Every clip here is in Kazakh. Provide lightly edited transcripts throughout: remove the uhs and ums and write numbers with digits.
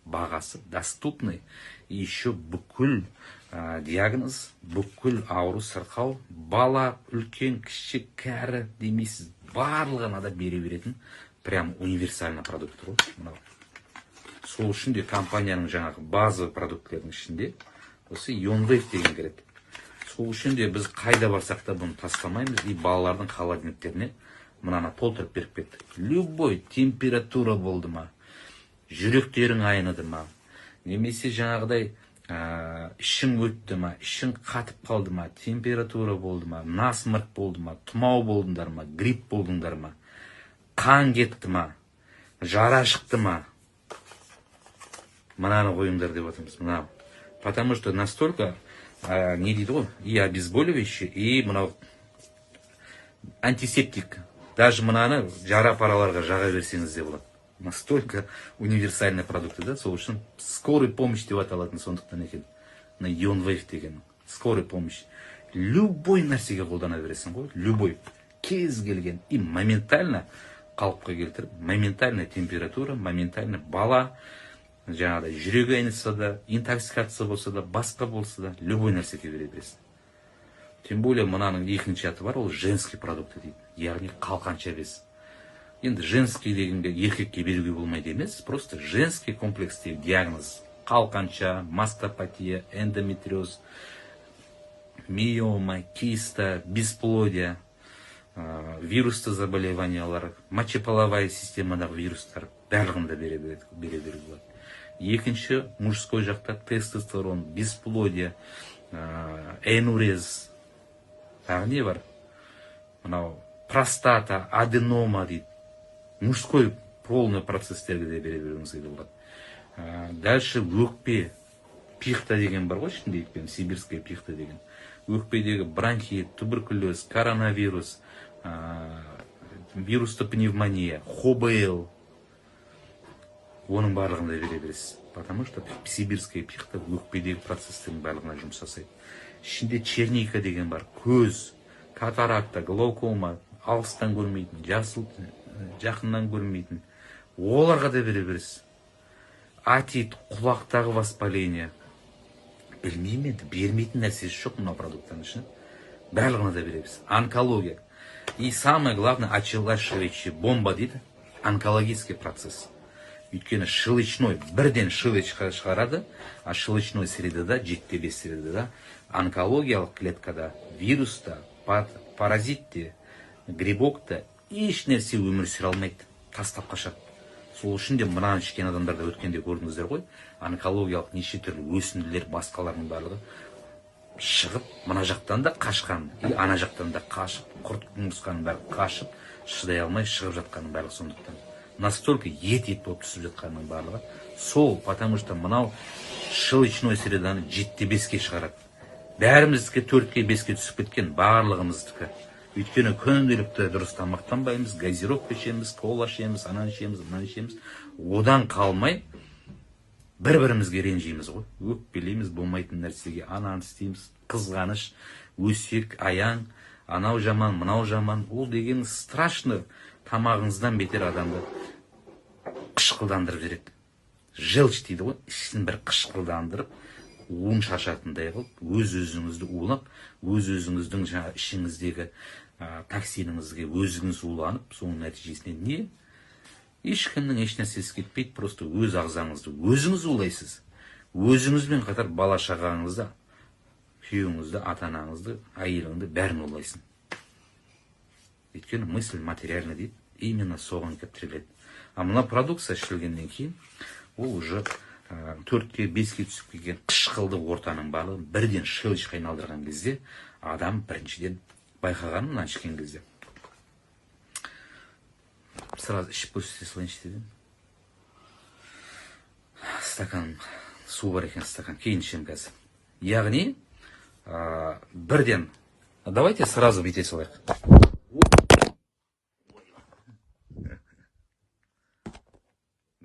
бағасы доступный, и еще бүкіл диагноз, бүкіл ауру сырқау, бала, үлкен, кіші, кәрі демейсіз, барлығына да бере беретін прям универсальный продукт ғой. Сол үшін де компанияның жаңағы базовый продуктлердің ішінде осы Ionwave деген кіреді. Сол үшін де біз қайда барсақ та бұны тастамаймыз, и балалардың холодильниктеріне мынаны толтырып беріп кеттік. Любой температура болды ма, жүректерің айныды ма, немесе жаңағыдай ішің өтті ма, ішің қатып қалды ма, температура болды ма, насмұрқ болды ма, тұмау болдыңдар ма, грипп болдыңдар ма, қан кетті ма, жара шықты ма, мынаны қойыңдар деп отырмыз. Мынау. Потому что настолько не дейді ғой, и обезболивающий, и мынау антисептик. Даже мынаны жара параларға жаға берсеңіз де болады. Настолько универсальный продукты, да, сол үшін скорый помощь деп аталатын сондықтан екен. Ionwave деген скорый помощь. Любой нәрсеге қолдана бересің ғой, любой. Кез келген. И моментально қалыпқа келтіріп, моментальная температура, моментально бала, жаңағыдай жүрегі айнытса да, интоксикация болса да, басқа болса да, любой нәрсеге бере бересің. Тем более мынаның екінші аты бар, ол женский продукты дейді. Яғни қалқанша бес. Енді женский дегенге еркекке беруге болмайды емес, просто женский комплекстегі диагноз. Қалқанша, мастопатия, эндометриоз, миома, киста, бесплодие, вирусты заболеваниялар, мочеполовая системадағы вирустар барлығында бере беруге болады. Екінші, мужской жақта тестостерон, бесплодие, энурез, тағы не бар? Мынау простата, аденома дейді. Мужской полный процесстерге де бере беруіңізге болады. Дальше өкпе, пихта деген бар ғой, ішінде екпен, сибирская пихта деген. Өкпедегі бронхит, туберкулез, коронавирус, вирусты пневмония, ХБЛ, оның барлығында бере бересіз. Потому что сибирская пихта өкпедегі процесстердің барлығына жұмыс жасайды. Ішінде черника деген бар, көз, катаракта, глаукома, алыстан көрмейтін, жақыннан көрмейтін, оларға да бере бересіз. Атит, құлақтағы воспаление, білмеймін енді, бермейтін нәрсесі жоқ мына продукттың ішіне. Барлығына да бере бересіз. Онкология. И самое главное, очелачивающая бомба дейді, онкологический процесс. Өйткені шылычной, бірден шылыч шығарады, а шылычной средада, життебес средада, онкологиялық клеткада, вируста, паразитте, грибокта еш нәрсе өмір сүре алмайды, тастап қашады. Сол үшін де мынаны ішкен адамдарда өткенде көрдіңіздер ғой, онкологиялық неше түрлі өсінділер, басқалардың барлығы шығып, мына жақтан да қашқан, и ана жақтан да қашып, құрт құмырсқаның бәрі қашып, шыдай алмай шығып жатқанның барлығы сондықтан. Настолько ет болып түсіп жатқанның барлығы. Сол, потому что мынау шылычной среданы 7-5-ке шығарады. Бәріміздікі 4-ке 5-ке түсіп кеткен, барлығымыздікі. Өйткені күнделікті дұрыс тамақтанбаймыз, газировка ішеміз, кола ішеміз, ананы ішеміз, мынаны ішеміз. Одан қалмай бір-бірімізге ренжиміз ғой. Өкпелейміз, болмайтын нәрсеге ананы істейміз, қызғаныш, өсек, аяң, анау жаман, мынау жаман. Ол деген страшны, тамағыңыздан бетер адамды қышқылдандырып жүреді. Желч дейді ғой, ішін бір қышқылдандырып, уын шашатындай қылып, өз-өзіңізді улап, өз-өзіңіздің ішіңіздегі токсиніңізге өзіңіз уланып, соның нәтижесінде не? Ешкімнің еш нәрсесі кетпейді, просто өз ағзаңызды өзіңіз улайсыз. Өзіңізбен қатар бала шағаңызды, күйеуіңізді, ата-анаңызды, әйеліңді бәрін улайсың. Өйткені мысль материальный дейді, именно соған кеп тіреледі. А мына продукция ішілгеннен кейін, ол уже 4-ке 5-ке түсіп келген қышқылды ортаның барлығын бірден шылышқа айналдырған кезде, адам біріншіден байқаған мына ішкен кезде. Сразу ішіп көрсете салайыншы дедім. Стакан су бар екен, стакан кейін ішем қазір. Яғни бірден, давайте сразу бүйте салайық.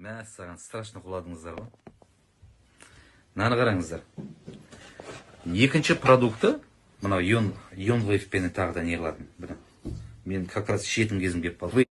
Мәссаған, страшно құладыңыздар ғой. Наны қараңыздар. Екінші продукты, мынау Ionwave пені тағы да не қылатын. Мен как раз ішетін кезім кеп қалды.